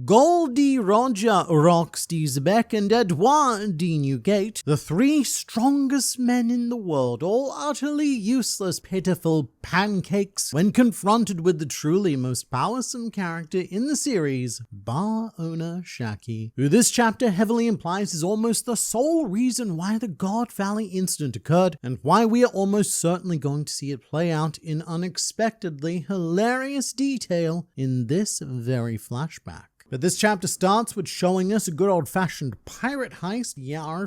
Goldie Roger, Roxy Zebek, and Edouard D. Newgate, the three strongest men in the world, all utterly useless, pitiful pancakes when confronted with the truly most powersome character in the series, bar owner Shaki, who this chapter heavily implies is almost the sole reason why the God Valley incident occurred, and why we are almost certainly going to see it play out in unexpectedly hilarious detail in this very flashback. But this chapter starts with showing us a good old-fashioned pirate heist,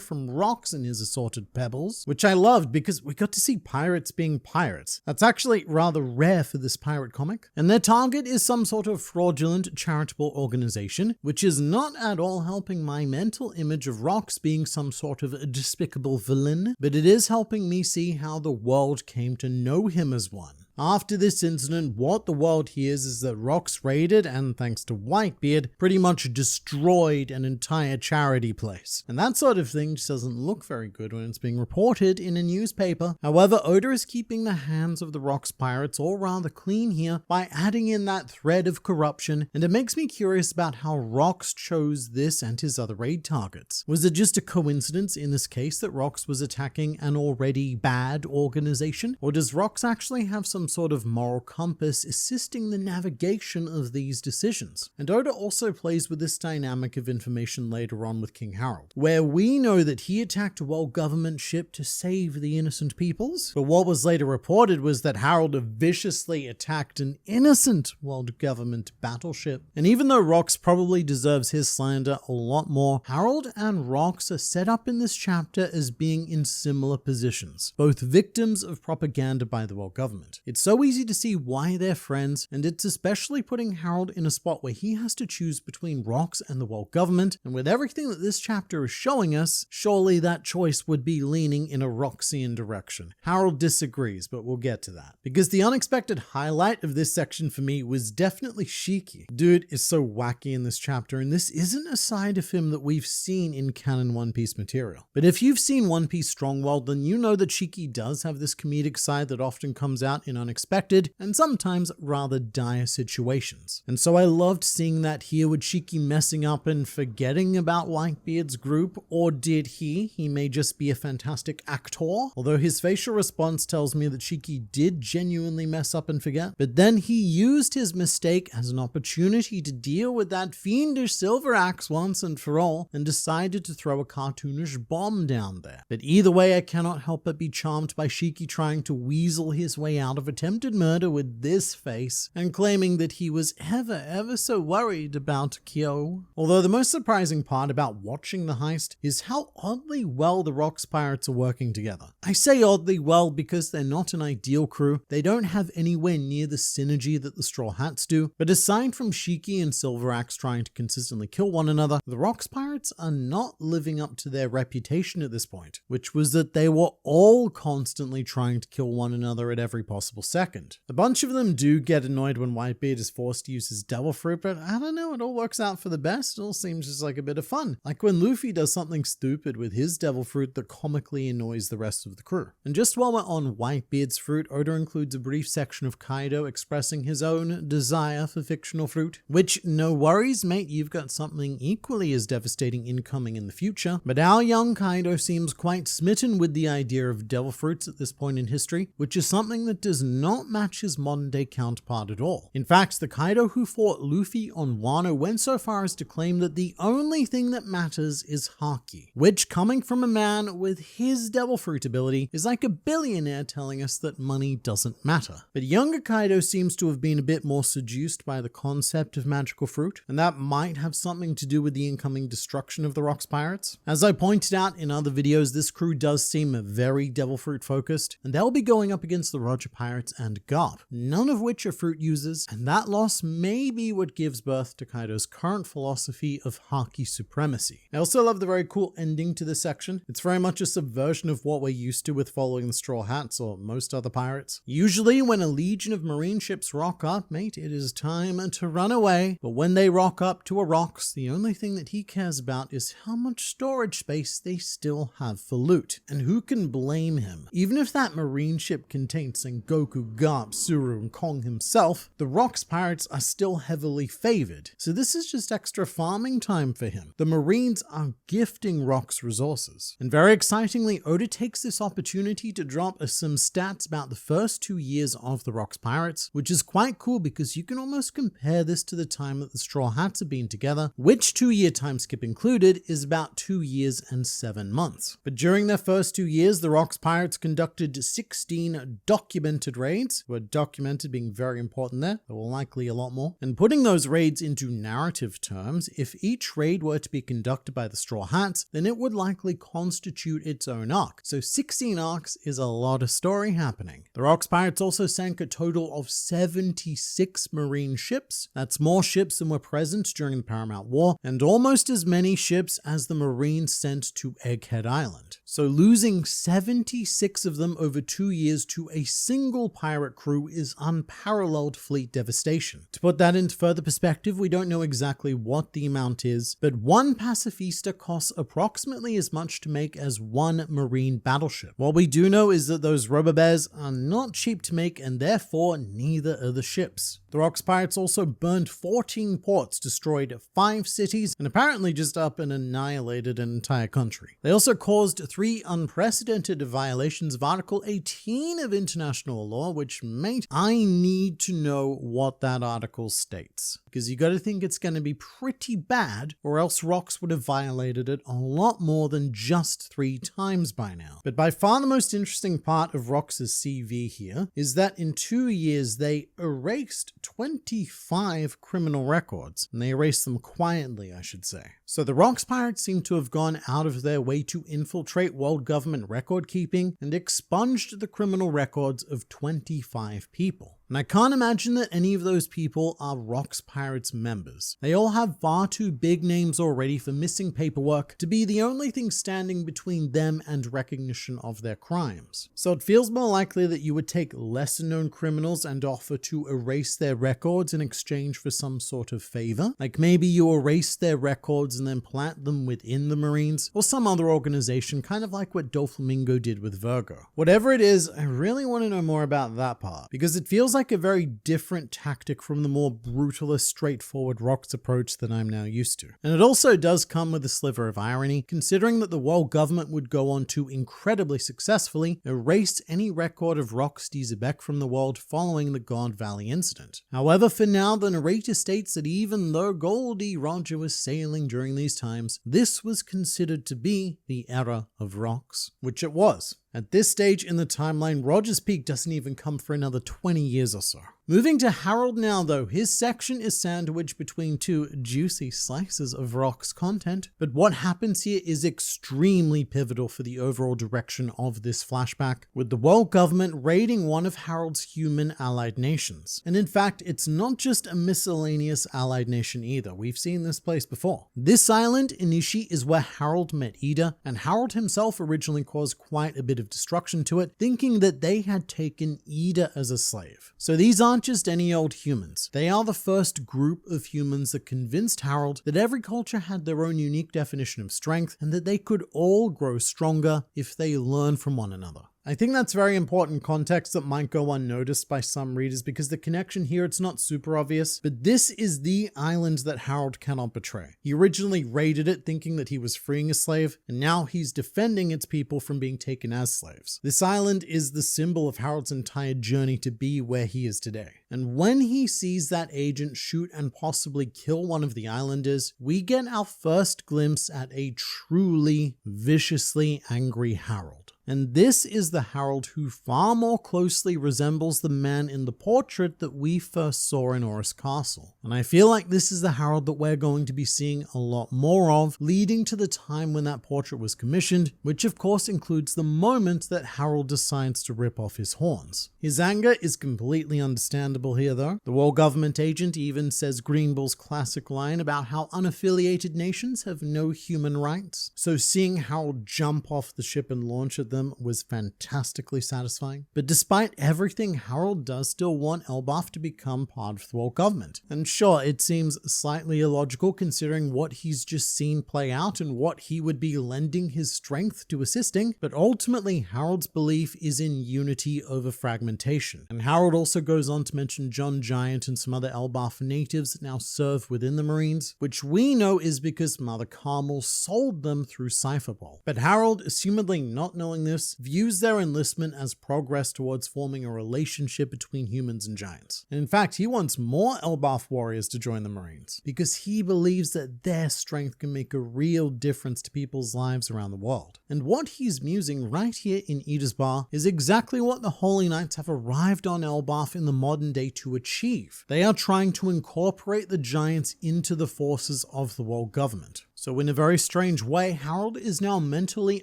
from Rox and his assorted pebbles, which I loved because we got to see pirates being pirates. That's actually rather rare for this pirate comic. And their target is some sort of fraudulent charitable organization, which is not at all helping my mental image of Rox being some sort of despicable villain, but it is helping me see how the world came to know him as one. After this incident, what the world hears is that Rox raided and, thanks to Whitebeard, pretty much destroyed an entire charity place. And that sort of thing just doesn't look very good when it's being reported in a newspaper. However, Oda is keeping the hands of the Rox pirates all rather clean here by adding in that thread of corruption, and it makes me curious about how Rox chose this and his other raid targets. Was it just a coincidence in this case that Rox was attacking an already bad organization? Or does Rox actually have some sort of moral compass assisting the navigation of these decisions? And Oda also plays with this dynamic of information later on with King Harold, where we know that he attacked a world government ship to save the innocent peoples, but what was later reported was that Harold viciously attacked an innocent world government battleship. And even though Rox probably deserves his slander a lot more, Harold and Rox are set up in this chapter as being in similar positions, both victims of propaganda by the world government. It's so easy to see why they're friends, and it's especially putting Harold in a spot where he has to choose between Rox and the world government, and with everything that this chapter is showing us, surely that choice would be leaning in a Roxian direction. Harold disagrees, but we'll get to that. Because the unexpected highlight of this section for me was definitely Shiki. Dude is so wacky in this chapter, and this isn't a side of him that we've seen in canon One Piece material. But if you've seen One Piece Strongworld, then you know that Shiki does have this comedic side that often comes out in unexpected and sometimes rather dire situations. And so I loved seeing that here with Shiki messing up and forgetting about Whitebeard's group, or did he? He may just be a fantastic actor, although his facial response tells me that Shiki did genuinely mess up and forget. But then he used his mistake as an opportunity to deal with that fiendish Silver Axe once and for all, and decided to throw a cartoonish bomb down there. But either way, I cannot help but be charmed by Shiki trying to weasel his way out of attempted murder with this face, and claiming that he was ever so worried about Kyo. Although the most surprising part about watching the heist is how oddly well the Rox pirates are working together. I say oddly well because they're not an ideal crew, they don't have anywhere near the synergy that the Straw Hats do, but aside from Shiki and Silver Axe trying to consistently kill one another, the Rox pirates are not living up to their reputation at this point, which was that they were all constantly trying to kill one another at every possible second. A bunch of them do get annoyed when Whitebeard is forced to use his devil fruit, but I don't know, it all works out for the best. It all seems just like a bit of fun. Like when Luffy does something stupid with his devil fruit that comically annoys the rest of the crew. And just while we're on Whitebeard's fruit, Oda includes a brief section of Kaido expressing his own desire for fictional fruit, which, no worries mate, you've got something equally as devastating incoming in the future. But our young Kaido seems quite smitten with the idea of devil fruits at this point in history, which is something that does not match his modern day counterpart at all. In fact, the Kaido who fought Luffy on Wano went so far as to claim that the only thing that matters is Haki, which, coming from a man with his devil fruit ability, is like a billionaire telling us that money doesn't matter. But younger Kaido seems to have been a bit more seduced by the concept of magical fruit, and that might have something to do with the incoming destruction of the Rox pirates. As I pointed out in other videos, this crew does seem very devil fruit focused, and they'll be going up against the Roger Pirates and Garp, none of which are fruit users, and that loss may be what gives birth to Kaido's current philosophy of Haki supremacy. I also love the very cool ending to this section. It's very much a subversion of what we're used to with following the Straw Hats or most other pirates. Usually when a legion of marine ships rock up, mate, it is time to run away, but when they rock up to a Rox, the only thing that he cares about is how much storage space they still have for loot. And who can blame him? Even if that marine ship contains Sengoku Goku, Garp, Suru, and Kong himself, the Rocks pirates are still heavily favored, so this is just extra farming time for him. The Marines are gifting Rocks resources. And very excitingly, Oda takes this opportunity to drop some stats about the first 2 years of the Rocks pirates, which is quite cool because you can almost compare this to the time that the Straw Hats have been together, which 2-year time skip included is about 2 years and 7 months. But during their first 2 years, the Rocks pirates conducted 16 documented raids. The word documented being very important there were likely a lot more. And putting those raids into narrative terms, if each raid were to be conducted by the Straw Hats, then it would likely constitute its own arc. So 16 arcs is a lot of story happening. The Rocks pirates also sank a total of 76 Marine ships. That's more ships than were present during the Paramount War, and almost as many ships as the Marines sent to Egghead Island. So losing 76 of them over 2 years to a single pirate crew is unparalleled fleet devastation. To put that into further perspective, we don't know exactly what the amount is, but one Pacifista costs approximately as much to make as one Marine battleship. What we do know is that those rubber bears are not cheap to make, and therefore neither are the ships. The Rocks pirates also burned 14 ports, destroyed 5 cities, and apparently just up and annihilated an entire country. They also caused 3 unprecedented violations of Article 18 of international law, which, mate, I need to know what that article states. Because you gotta think it's gonna be pretty bad, or else Rocks would have violated it a lot more than just 3 times by now. But by far the most interesting part of Rocks' CV here is that in 2 years they erased 25 criminal records, and they erased them quietly, I should say. So the Rocks pirates seem to have gone out of their way to infiltrate world government record keeping and expunged the criminal records of 25 people. And I can't imagine that any of those people are Rocks Pirates members. They all have far too big names already for missing paperwork to be the only thing standing between them and recognition of their crimes. So it feels more likely that you would take lesser known criminals and offer to erase their records in exchange for some sort of favor. Like maybe you erase their records and then plant them within the Marines, or some other organization, kind of like what Doflamingo did with Virgo. Whatever it is, I really want to know more about that part, because it feels like a very different tactic from the more brutalist, straightforward Rocks approach that I'm now used to. And it also does come with a sliver of irony, considering that the world government would go on to incredibly successfully erase any record of Rocks Dizebek from the world following the God Valley incident. However, for now, the narrator states that even though Goldie Roger was sailing during these times, this was considered to be the era of Rocks, which it was. At this stage in the timeline, Roger's peak doesn't even come for another 20 years or so. Moving to Harold now though, his section is sandwiched between 2 juicy slices of Rocks content, but what happens here is extremely pivotal for the overall direction of this flashback, with the world government raiding one of Harold's human allied nations. And in fact, it's not just a miscellaneous allied nation either, we've seen this place before. This island, Inishi, is where Harold met Ida, and Harold himself originally caused quite a bit of destruction to it, thinking that they had taken Ida as a slave. So these aren't just any old humans. They are the first group of humans that convinced Harold that every culture had their own unique definition of strength and that they could all grow stronger if they learn from one another. I think that's very important context that might go unnoticed by some readers because the connection here, it's not super obvious, but this is the island that Harold cannot betray. He originally raided it thinking that he was freeing a slave, and now he's defending its people from being taken as slaves. This island is the symbol of Harold's entire journey to be where he is today. And when he sees that agent shoot and possibly kill one of the islanders, we get our first glimpse at a truly viciously angry Harold. And this is the Harold who far more closely resembles the man in the portrait that we first saw in Oris Castle. And I feel like this is the Harold that we're going to be seeing a lot more of, leading to the time when that portrait was commissioned, which of course includes the moment that Harold decides to rip off his horns. His anger is completely understandable here though. The world government agent even says Green Bull's classic line about how unaffiliated nations have no human rights. So seeing Harold jump off the ship and launch at them them was fantastically satisfying. But despite everything, Harold does still want Elbaf to become part of the world government. And sure, it seems slightly illogical considering what he's just seen play out and what he would be lending his strength to assisting, but ultimately Harold's belief is in unity over fragmentation. And Harold also goes on to mention John Giant and some other Elbaf natives now serve within the Marines, which we know is because Mother Carmel sold them through Cypherball. But Harold, assumedly not knowing this, views their enlistment as progress towards forming a relationship between humans and giants. And in fact, he wants more Elbaf warriors to join the Marines, because he believes that their strength can make a real difference to people's lives around the world. And what he's musing right here in Eda's Bar is exactly what the Holy Knights have arrived on Elbaf in the modern day to achieve. They are trying to incorporate the giants into the forces of the world government. So in a very strange way, Harold is now mentally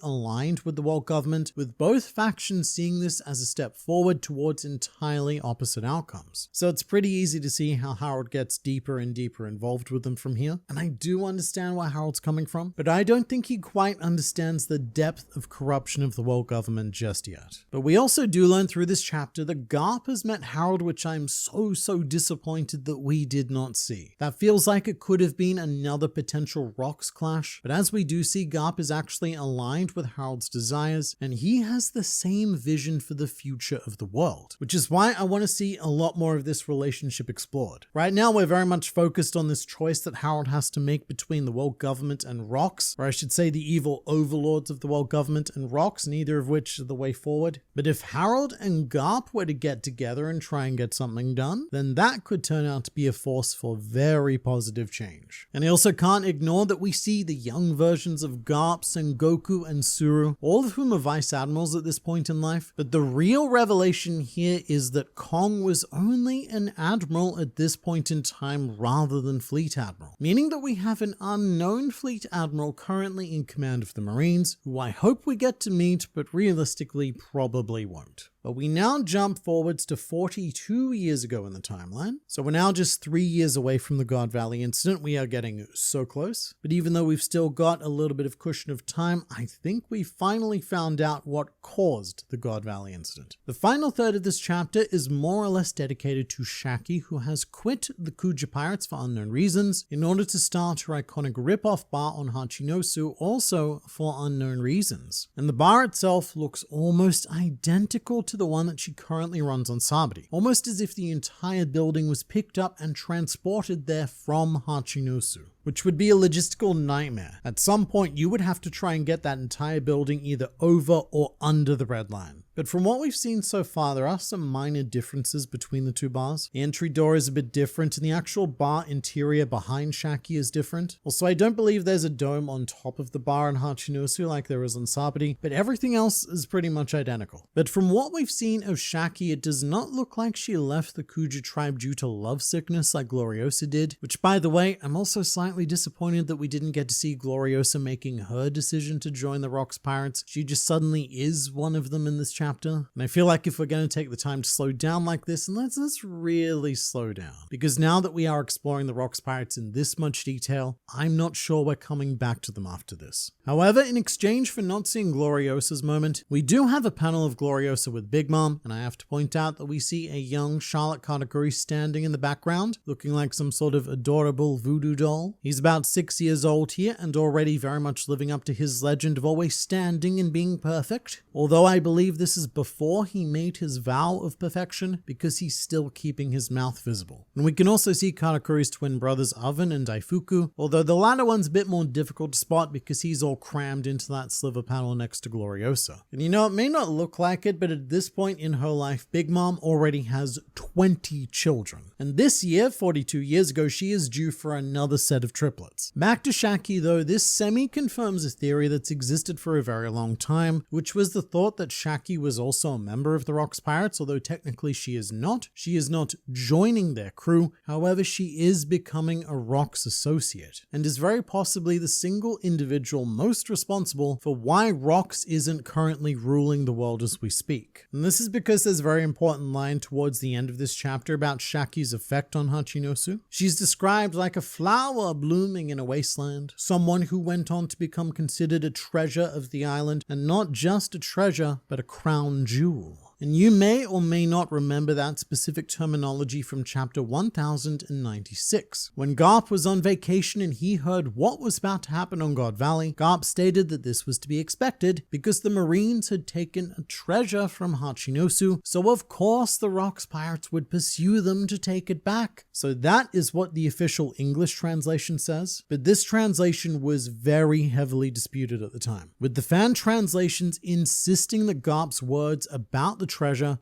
aligned with the world government, with both factions seeing this as a step forward towards entirely opposite outcomes. So it's pretty easy to see how Harold gets deeper and deeper involved with them from here. And I do understand where Harold's coming from, but I don't think he quite understands the depth of corruption of the world government just yet. But we also do learn through this chapter that Garp has met Harold, which I'm so disappointed that we did not see. That feels like it could have been another potential Rocks clash, but as we do see, Garp is actually aligned with Harold's desires, and he has the same vision for the future of the world, which is why I want to see a lot more of this relationship explored. Right now, we're very much focused on this choice that Harold has to make between the world government and Rocks, or I should say the evil overlords of the world government and Rocks, neither of which are the way forward. But if Harold and Garp were to get together and try and get something done, then that could turn out to be a force for very positive change. And I also can't ignore that we see the young versions of Garp, Sengoku, and Suru, all of whom are vice admirals at this point in life. But the real revelation here is that Kong was only an admiral at this point in time rather than fleet admiral, meaning that we have an unknown fleet admiral currently in command of the Marines, who I hope we get to meet, but realistically probably won't. But we now jump forwards to 42 years ago in the timeline. So we're now just 3 years away from the God Valley incident. We are getting so close. But even though we've still got a little bit of cushion of time, I think we finally found out what caused the God Valley incident. The final third of this chapter is more or less dedicated to Shaki, who has quit the Kuja Pirates for unknown reasons in order to start her iconic rip-off bar on Hachinosu, also for unknown reasons. And the bar itself looks almost identical to the one that she currently runs on Sabri, almost as if the entire building was picked up and transported there from Hachinosu, which would be a logistical nightmare. At some point, you would have to try and get that entire building either over or under the red line. But from what we've seen so far, there are some minor differences between the two bars. The entry door is a bit different, and the actual bar interior behind Shaki is different. Also, I don't believe there's a dome on top of the bar in Hachinosu like there is on Sabri, but everything else is pretty much identical. But from what we've seen of Shaki, it does not look like she left the Kuja tribe due to lovesickness like Gloriosa did, which, by the way, I'm also slightly disappointed that we didn't get to see Gloriosa making her decision to join the Rocks Pirates. She just suddenly is one of them in this chapter. And I feel like if we're going to take the time to slow down like this, and let's really slow down. Because now that we are exploring the Rocks Pirates in this much detail, I'm not sure we're coming back to them after this. However, in exchange for not seeing Gloriosa's moment, we do have a panel of Gloriosa with Big Mom, and I have to point out that we see a young Charlotte Katakuri standing in the background, looking like some sort of adorable voodoo doll. He's about 6 years old here, and already very much living up to his legend of always standing and being perfect. Although I believe this is before he made his vow of perfection, because he's still keeping his mouth visible. And we can also see Katakuri's twin brothers Oven and Daifuku, although the latter one's a bit more difficult to spot because he's all crammed into that sliver panel next to Gloriosa. And you know, it may not look like it, but at this point in her life, Big Mom already has 20 children. And this year, 42 years ago, she is due for another set of triplets. Back to Shaki though, this semi-confirms a theory that's existed for a very long time, which was the thought that Shaki was also a member of the Rocks Pirates, although technically she is not. She is not joining their crew, however she is becoming a Rocks associate, and is very possibly the single individual most responsible for why Rocks isn't currently ruling the world as we speak. And this is because there's a very important line towards the end of this chapter about Shaki's effect on Hachinosu. She's described like a flower blooming in a wasteland, someone who went on to become considered a treasure of the island, and not just a treasure, but a crown jewel. And you may or may not remember that specific terminology from chapter 1096. When Garp was on vacation and he heard what was about to happen on God Valley, Garp stated that this was to be expected because the Marines had taken a treasure from Hachinosu, so of course the Rocks pirates would pursue them to take it back. So that is what the official English translation says, but this translation was very heavily disputed at the time, with the fan translations insisting that Garp's words about the treasure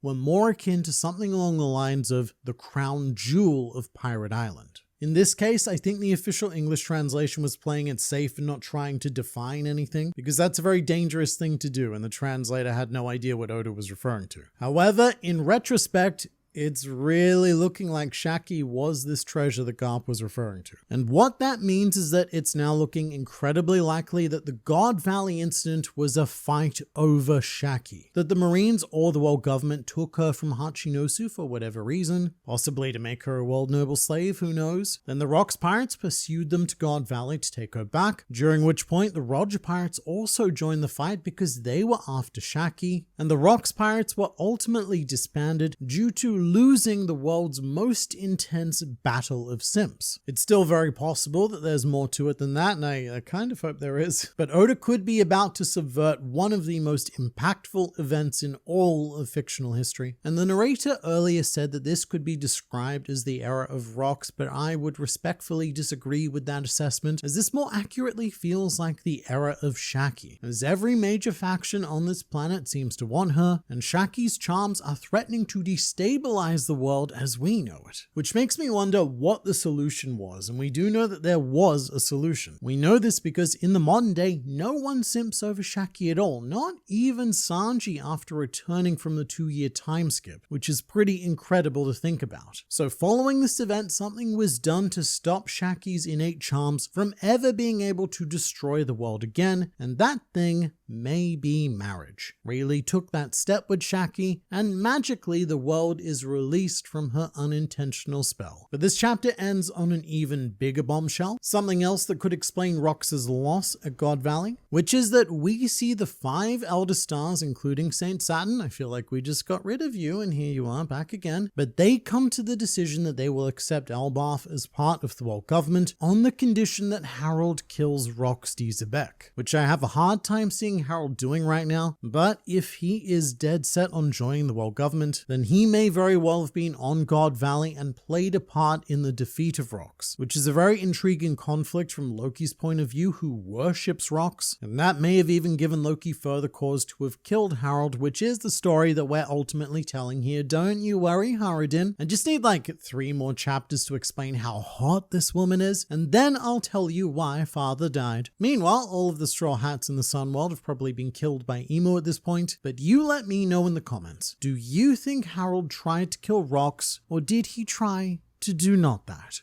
were more akin to something along the lines of the crown jewel of Pirate Island. In this case, I think the official English translation was playing it safe and not trying to define anything, because that's a very dangerous thing to do, and the translator had no idea what Oda was referring to. However, in retrospect, it's really looking like Shaki was this treasure that Garp was referring to. And what that means is that it's now looking incredibly likely that the God Valley incident was a fight over Shaki. That the Marines or the world government took her from Hachinosu for whatever reason, possibly to make her a world noble slave, who knows. Then the Rocks pirates pursued them to God Valley to take her back, during which point the Roger pirates also joined the fight because they were after Shaki, and the Rocks pirates were ultimately disbanded due to losing the world's most intense battle of simps. It's still very possible that there's more to it than that, and I kind of hope there is. But Oda could be about to subvert one of the most impactful events in all of fictional history. And the narrator earlier said that this could be described as the era of Rocks, but I would respectfully disagree with that assessment, as this more accurately feels like the era of Shaki, as every major faction on this planet seems to want her, and Shaki's charms are threatening to destabilize the world as we know it. Which makes me wonder what the solution was, and we do know that there was a solution. We know this because in the modern day, no one simps over Shaki at all, not even Sanji after returning from the 2-year time skip, which is pretty incredible to think about. So following this event, something was done to stop Shaki's innate charms from ever being able to destroy the world again, and that thing may be marriage. Rayleigh took that step with Shaki, and magically the world is released from her unintentional spell. But this chapter ends on an even bigger bombshell, something else that could explain Rox's loss at God Valley, which is that we see the 5 Elder Stars, including Saint Saturn. I feel like we just got rid of you, and here you are back again. But they come to the decision that they will accept Elbaf as part of the world government on the condition that Harold kills Roxy Zebek, which I have a hard time seeing Harold doing right now, but if he is dead set on joining the world government, then he may very well have been on God Valley and played a part in the defeat of Rox, which is a very intriguing conflict from Loki's point of view, who worships Rox, and that may have even given Loki further cause to have killed Harold, which is the story that we're ultimately telling here. Don't you worry, Haradin. I just need like 3 more chapters to explain how hot this woman is, and then I'll tell you why father died. Meanwhile, all of the Straw Hats in the Sun World have probably been killed by Emo at this point, but you let me know in the comments. Do you think Harold tried to kill Rox, or did he try to do not that?